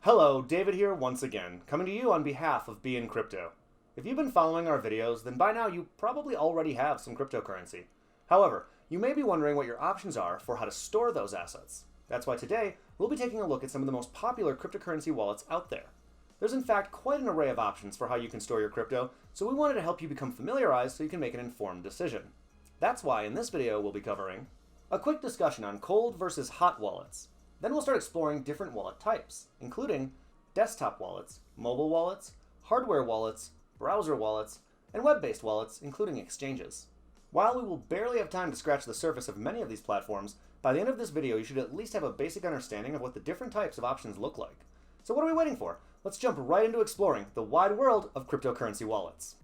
Hello, David here once again, coming to you on behalf of Be In Crypto. If you've been following our videos, then by now you probably already have some cryptocurrency. However, you may be wondering what your options are for how to store those assets. That's why today, we'll be taking a look at some of the most popular cryptocurrency wallets out there. There's in fact quite an array of options for how you can store your crypto, so we wanted to help you become familiarized so you can make an informed decision. That's why in this video we'll be covering a quick discussion on cold versus hot wallets. Then we'll start exploring different wallet types, including desktop wallets, mobile wallets, hardware wallets, browser wallets, and web-based wallets, including exchanges. While we will barely have time to scratch the surface of many of these platforms, by the end of this video you should at least have a basic understanding of what the different types of options look like. So what are we waiting for? Let's jump right into exploring the wide world of cryptocurrency wallets.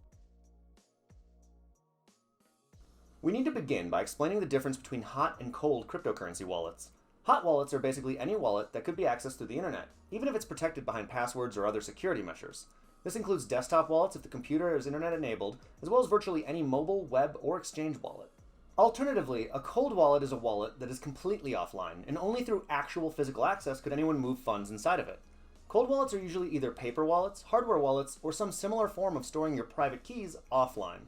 We need to begin by explaining the difference between hot and cold cryptocurrency wallets. Hot wallets are basically any wallet that could be accessed through the internet, even if it's protected behind passwords or other security measures. This includes desktop wallets if the computer is internet enabled, as well as virtually any mobile, web, or exchange wallet. Alternatively, a cold wallet is a wallet that is completely offline, and only through actual physical access could anyone move funds inside of it. Cold wallets are usually either paper wallets, hardware wallets, or some similar form of storing your private keys offline.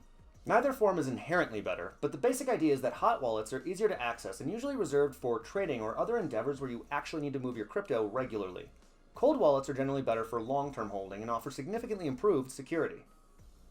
Neither form is inherently better, but the basic idea is that hot wallets are easier to access and usually reserved for trading or other endeavors where you actually need to move your crypto regularly. Cold wallets are generally better for long-term holding and offer significantly improved security.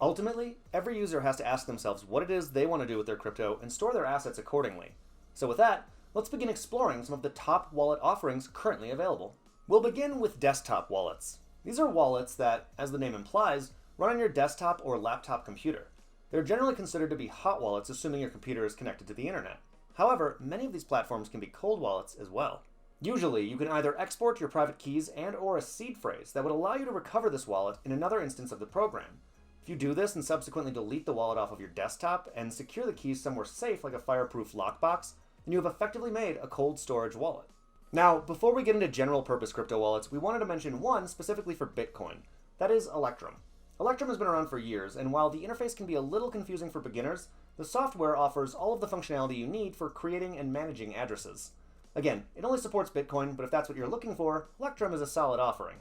Ultimately, every user has to ask themselves what it is they want to do with their crypto and store their assets accordingly. So with that, let's begin exploring some of the top wallet offerings currently available. We'll begin with desktop wallets. These are wallets that, as the name implies, run on your desktop or laptop computer. They're generally considered to be hot wallets, assuming your computer is connected to the internet. However, many of these platforms can be cold wallets as well. Usually, you can either export your private keys and/or a seed phrase that would allow you to recover this wallet in another instance of the program. If you do this and subsequently delete the wallet off of your desktop and secure the keys somewhere safe like a fireproof lockbox, then you have effectively made a cold storage wallet. Now, before we get into general purpose crypto wallets, we wanted to mention one specifically for Bitcoin. That is Electrum. Electrum has been around for years, and while the interface can be a little confusing for beginners, the software offers all of the functionality you need for creating and managing addresses. Again, it only supports Bitcoin, but if that's what you're looking for, Electrum is a solid offering.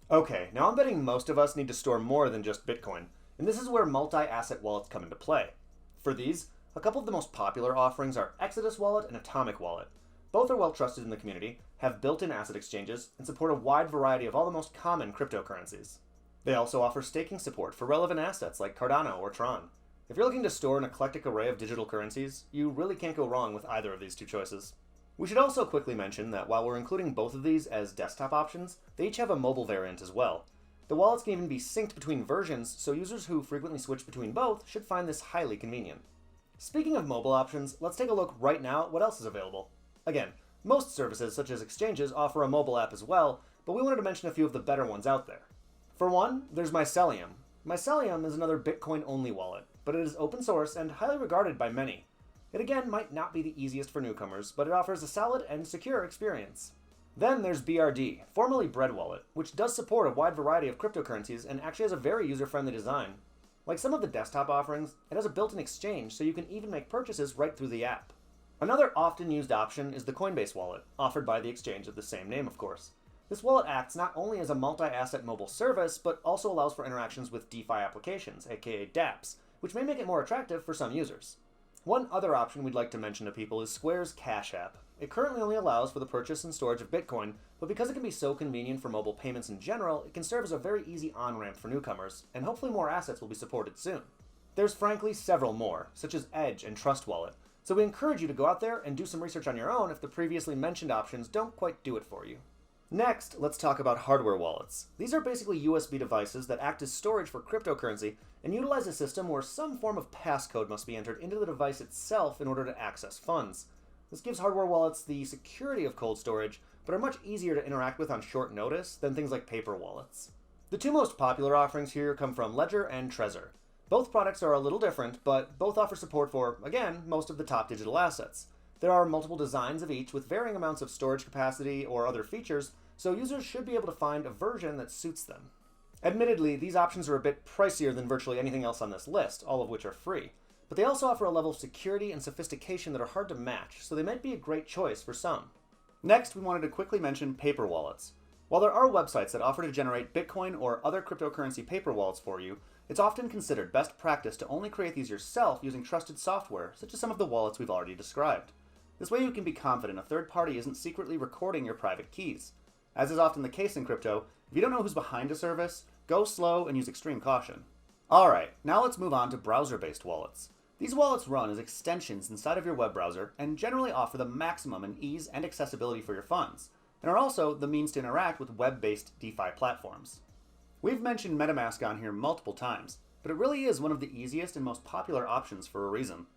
Okay, now I'm betting most of us need to store more than just Bitcoin, and this is where multi-asset wallets come into play. For these, a couple of the most popular offerings are Exodus Wallet and Atomic Wallet. Both are well trusted in the community, have built-in asset exchanges, and support a wide variety of all the most common cryptocurrencies. They also offer staking support for relevant assets like Cardano or Tron. If you're looking to store an eclectic array of digital currencies, you really can't go wrong with either of these two choices. We should also quickly mention that while we're including both of these as desktop options, they each have a mobile variant as well. The wallets can even be synced between versions, so users who frequently switch between both should find this highly convenient. Speaking of mobile options, let's take a look right now at what else is available. Again, most services such as exchanges offer a mobile app as well, but we wanted to mention a few of the better ones out there. For one, there's Mycelium. Mycelium is another Bitcoin-only wallet, but it is open source and highly regarded by many. It again might not be the easiest for newcomers, but it offers a solid and secure experience. Then there's BRD, formerly Bread Wallet, which does support a wide variety of cryptocurrencies and actually has a very user-friendly design. Like some of the desktop offerings, it has a built-in exchange so you can even make purchases right through the app. Another often used option is the Coinbase Wallet, offered by the exchange of the same name of course. This wallet acts not only as a multi-asset mobile service, but also allows for interactions with DeFi applications, aka dApps, which may make it more attractive for some users. One other option we'd like to mention to people is Square's Cash App. It currently only allows for the purchase and storage of Bitcoin, but because it can be so convenient for mobile payments in general, it can serve as a very easy on-ramp for newcomers, and hopefully more assets will be supported soon. There's frankly several more, such as Edge and Trust Wallet, so we encourage you to go out there and do some research on your own if the previously mentioned options don't quite do it for you. Next, let's talk about hardware wallets. These are basically USB devices that act as storage for cryptocurrency and utilize a system where some form of passcode must be entered into the device itself in order to access funds. This gives hardware wallets the security of cold storage, but are much easier to interact with on short notice than things like paper wallets. The two most popular offerings here come from Ledger and Trezor. Both products are a little different, but both offer support for, again, most of the top digital assets. There are multiple designs of each with varying amounts of storage capacity or other features, so users should be able to find a version that suits them. Admittedly, these options are a bit pricier than virtually anything else on this list, all of which are free, but they also offer a level of security and sophistication that are hard to match, so they might be a great choice for some. Next, we wanted to quickly mention paper wallets. While there are websites that offer to generate Bitcoin or other cryptocurrency paper wallets for you, it's often considered best practice to only create these yourself using trusted software, such as some of the wallets we've already described. This way you can be confident a third party isn't secretly recording your private keys. As is often the case in crypto, if you don't know who's behind a service, go slow and use extreme caution. Alright, now let's move on to browser-based wallets. These wallets run as extensions inside of your web browser and generally offer the maximum in ease and accessibility for your funds, and are also the means to interact with web-based DeFi platforms. We've mentioned MetaMask on here multiple times, but it really is one of the easiest and most popular options for a reason.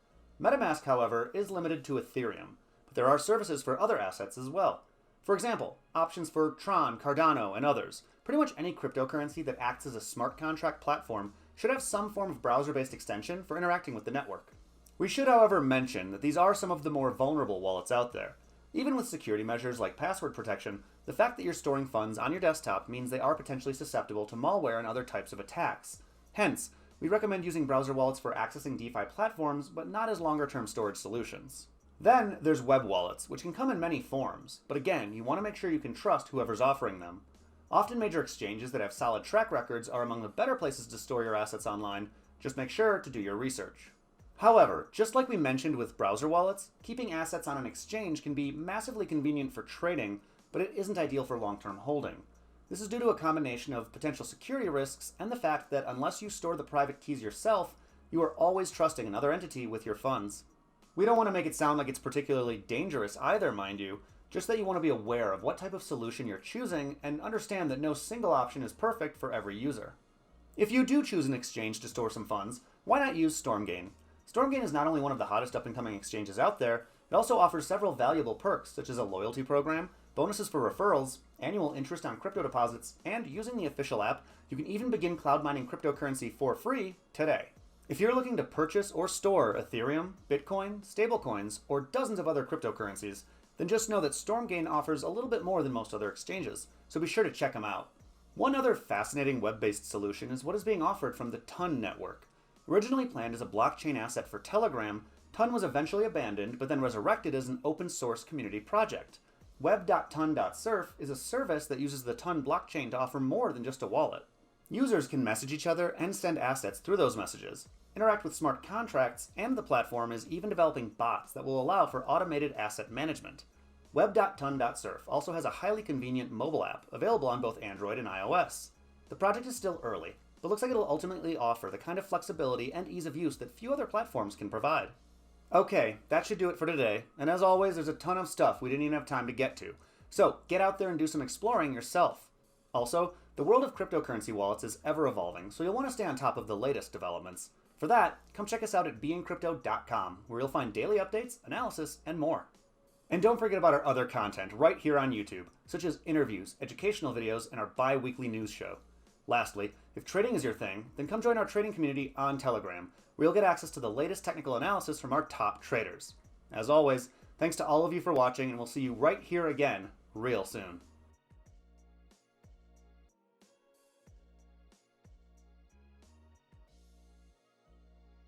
MetaMask, however, is limited to Ethereum, but there are services for other assets as well. For example, options for Tron, Cardano, and others. Pretty much any cryptocurrency that acts as a smart contract platform should have some form of browser-based extension for interacting with the network. We should, however, mention that these are some of the more vulnerable wallets out there. Even with security measures like password protection, the fact that you're storing funds on your desktop means they are potentially susceptible to malware and other types of attacks. Hence, we recommend using browser wallets for accessing DeFi platforms, but not as longer-term storage solutions. Then there's web wallets, which can come in many forms, but again, you want to make sure you can trust whoever's offering them. Often major exchanges that have solid track records are among the better places to store your assets online. Just make sure to do your research. However, just like we mentioned with browser wallets, keeping assets on an exchange can be massively convenient for trading, but it isn't ideal for long-term holding. This is due to a combination of potential security risks and the fact that unless you store the private keys yourself, you are always trusting another entity with your funds. We don't want to make it sound like it's particularly dangerous either, mind you, just that you want to be aware of what type of solution you're choosing and understand that no single option is perfect for every user. If you do choose an exchange to store some funds, why not use Stormgain? Stormgain is not only one of the hottest up-and-coming exchanges out there, it also offers several valuable perks such as a loyalty program, bonuses for referrals, annual interest on crypto deposits, and using the official app, you can even begin cloud mining cryptocurrency for free today. If you're looking to purchase or store Ethereum, Bitcoin, stablecoins, or dozens of other cryptocurrencies, then just know that Stormgain offers a little bit more than most other exchanges, so be sure to check them out. One other fascinating web-based solution is what is being offered from the Ton network. Originally planned as a blockchain asset for Telegram, Ton was eventually abandoned but then resurrected as an open-source community project. Web.ton.surf is a service that uses the Ton blockchain to offer more than just a wallet. Users can message each other and send assets through those messages, interact with smart contracts, and the platform is even developing bots that will allow for automated asset management. Web.ton.surf also has a highly convenient mobile app available on both Android and iOS. The project is still early, but looks like it'll ultimately offer the kind of flexibility and ease of use that few other platforms can provide. Okay, that should do it for today, and as always, there's a ton of stuff we didn't even have time to get to. So get out there and do some exploring yourself. Also, the world of cryptocurrency wallets is ever evolving, so you'll want to stay on top of the latest developments. For that, come check us out at beincrypto.com, where you'll find daily updates, analysis, and more. And don't forget about our other content right here on YouTube, such as interviews, educational videos, and our bi-weekly news show. Lastly, if trading is your thing, then come join our trading community on Telegram, where you'll get access to the latest technical analysis from our top traders. As always, thanks to all of you for watching, and we'll see you right here again real soon.